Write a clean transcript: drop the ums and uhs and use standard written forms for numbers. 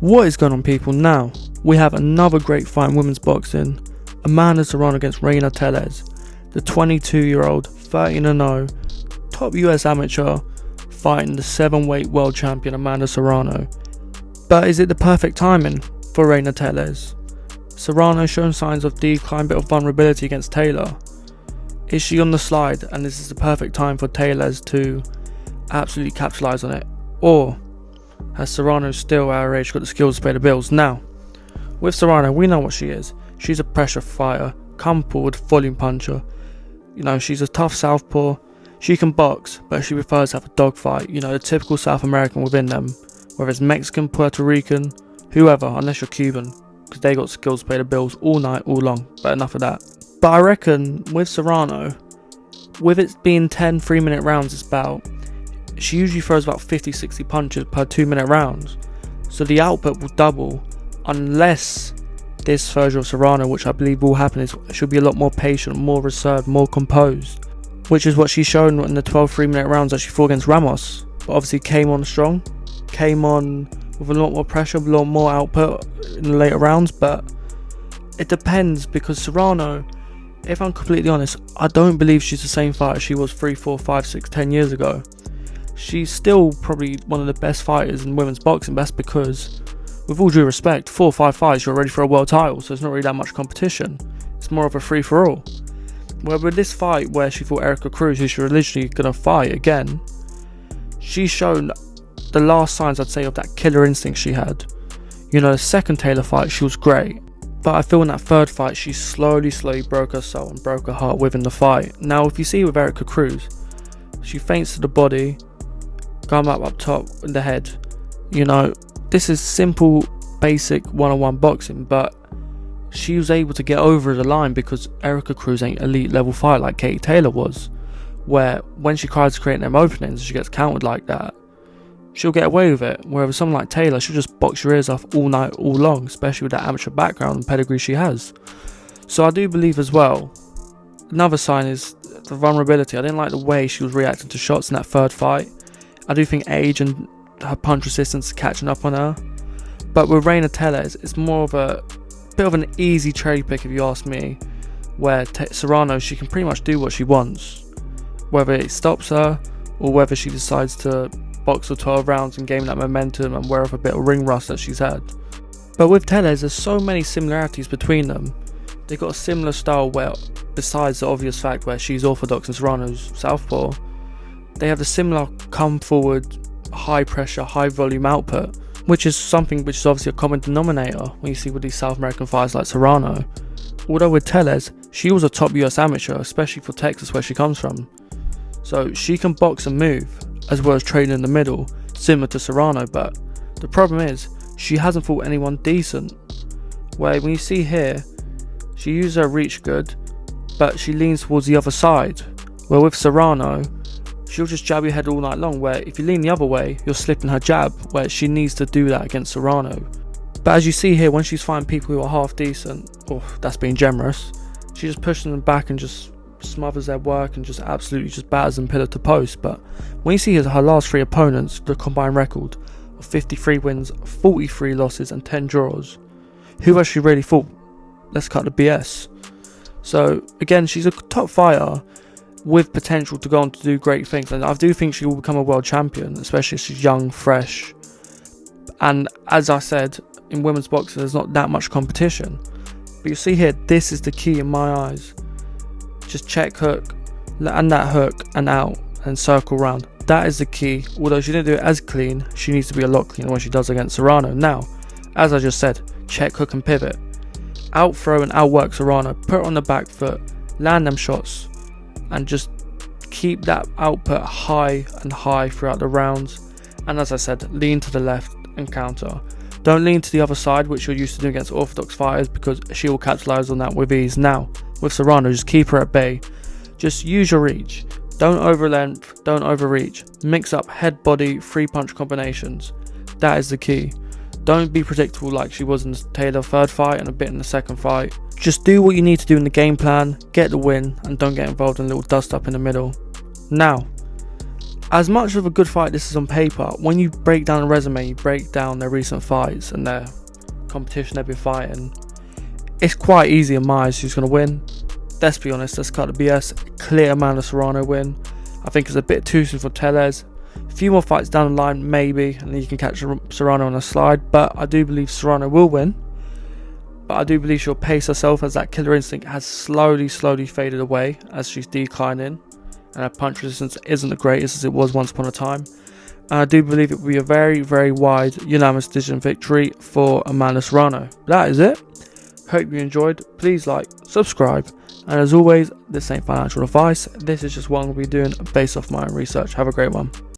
What is going on, people? Now we have another great fight in women's boxing. Amanda Serrano against Reina Tellez, the 22-year-old 13-0 top US amateur fighting the 7-weight world champion Amanda Serrano. But is it the perfect timing for Reina Tellez? Serrano showing signs of decline, bit of vulnerability against Taylor. Is she on the slide and this is the perfect time for Tellez to absolutely capitalise on it? Or has Serrano still at her age got the skills to pay the bills? Now, with Serrano, we know what she is. She's a pressure fighter, come forward, volume puncher. You know, she's a tough southpaw. She can box, but she prefers to have a dogfight. You know, the typical South American within them. Whether it's Mexican, Puerto Rican, whoever, unless you're Cuban, because they got skills to pay the bills all night, all long. But enough of that. But I reckon with Serrano, with it being 10 3-minute rounds this bout, she usually throws about 50-60 punches per 2-minute rounds. So the output will double, unless this version of Serrano, which I believe will happen, is she'll be a lot more patient, more reserved, more composed, which is what she's shown in the 12 3-minute rounds that she fought against Ramos. But obviously came on strong, came on with a lot more pressure, a lot more output in the later rounds. But it depends, because Serrano, if I'm completely honest, I don't believe she's the same fighter she was 3, 4, 5, 6, 10 years ago. She's still probably one of the best fighters in women's boxing. That's because, with all due respect, 4 or 5 fights, you're ready for a world title, so it's not really that much competition. It's more of a free-for-all. Where with this fight where she fought Erica Cruz, who she was literally going to fight again, she's shown the last signs, I'd say, of that killer instinct she had. You know, the second Taylor fight, she was great. But I feel in that third fight, she slowly broke her soul and broke her heart within the fight. Now, if you see with Erica Cruz, she feints to the body, come up top in the head. You know, this is simple, basic one-on-one boxing, but she was able to get over the line because Erica Cruz ain't elite level fight like Katie Taylor was, where when she tries to create them openings, she gets countered like that, she'll get away with it. Whereas someone like Taylor, she'll just box your ears off all night, all long, especially with that amateur background and pedigree she has. So I do believe as well, another sign is the vulnerability. I didn't like the way she was reacting to shots in that third fight. I do think age and her punch resistance is catching up on her. But with Reina Tellez, it's more of a bit of an easy cherry pick, if you ask me, where Serrano, she can pretty much do what she wants, whether it stops her or whether she decides to box for 12 rounds and gain that momentum and wear off a bit of ring rust that she's had. But with Tellez, there's so many similarities between them. They've got a similar style where, besides the obvious fact where she's orthodox and Serrano's southpaw, they have a similar come forward, high pressure, high volume output, which is something which is obviously a common denominator when you see with these South American fighters like Serrano. Although with Tellez, she was a top US amateur, especially for Texas where she comes from. So she can box and move, as well as trade in the middle, similar to Serrano. But the problem is, she hasn't fought anyone decent. Where when you see here, she uses her reach good, but she leans towards the other side. Where with Serrano, she'll just jab your head all night long, where if you lean the other way, you're slipping her jab, where she needs to do that against Serrano. But as you see here, when she's fighting people who are half decent, oh, that's being generous, she just pushes them back and just smothers their work and just absolutely just batters them pillar to post. But when you see her last 3 opponents, the combined record of 53 wins, 43 losses and 10 draws, who has she really fought? Let's cut the BS. So again, she's a top fighter with potential to go on to do great things, and I do think she will become a world champion, especially if she's young, fresh. And as I said, in women's boxing there's not that much competition, but you see here, this is the key in my eyes. Just check hook and that hook and out and circle round. That is the key. Although she didn't do it as clean, she needs to be a lot cleaner when she does against Serrano. Now, as I just said, check hook and pivot, out throw and outwork Serrano, put her on the back foot, land them shots, and just keep that output high and high throughout the rounds. And as I said, lean to the left and counter. Don't lean to the other side, which you're used to doing against orthodox fighters, because she will capitalize on that with ease. Now, with Serrano, just keep her at bay. Just use your reach. Don't over length, don't overreach. Mix up head, body, 3-punch combinations. That is the key. Don't be predictable like she was in the Taylor third fight and a bit in the second fight. Just do what you need to do in the game plan, get the win, and don't get involved in a little dust up in the middle. Now, As much of a good fight this is on paper, when you break down a resume, you break down their recent fights and their competition they've been fighting, it's quite easy in my eyes who's going to win. Let's be honest, let's cut the BS. Clear Amanda Serrano win. I think it's a bit too soon for Tellez. A few more fights down the line, maybe, and then you can catch Serrano on a slide. But I do believe Serrano will win. But I do believe she'll pace herself, as that killer instinct has slowly faded away as she's declining. And her punch resistance isn't the greatest as it was once upon a time. And I do believe it will be a very wide unanimous decision victory for Amanda Serrano. That is it. Hope you enjoyed. Please like, subscribe, and as always, this ain't financial advice. This is just what I'm going to be doing based off my own research. Have a great one.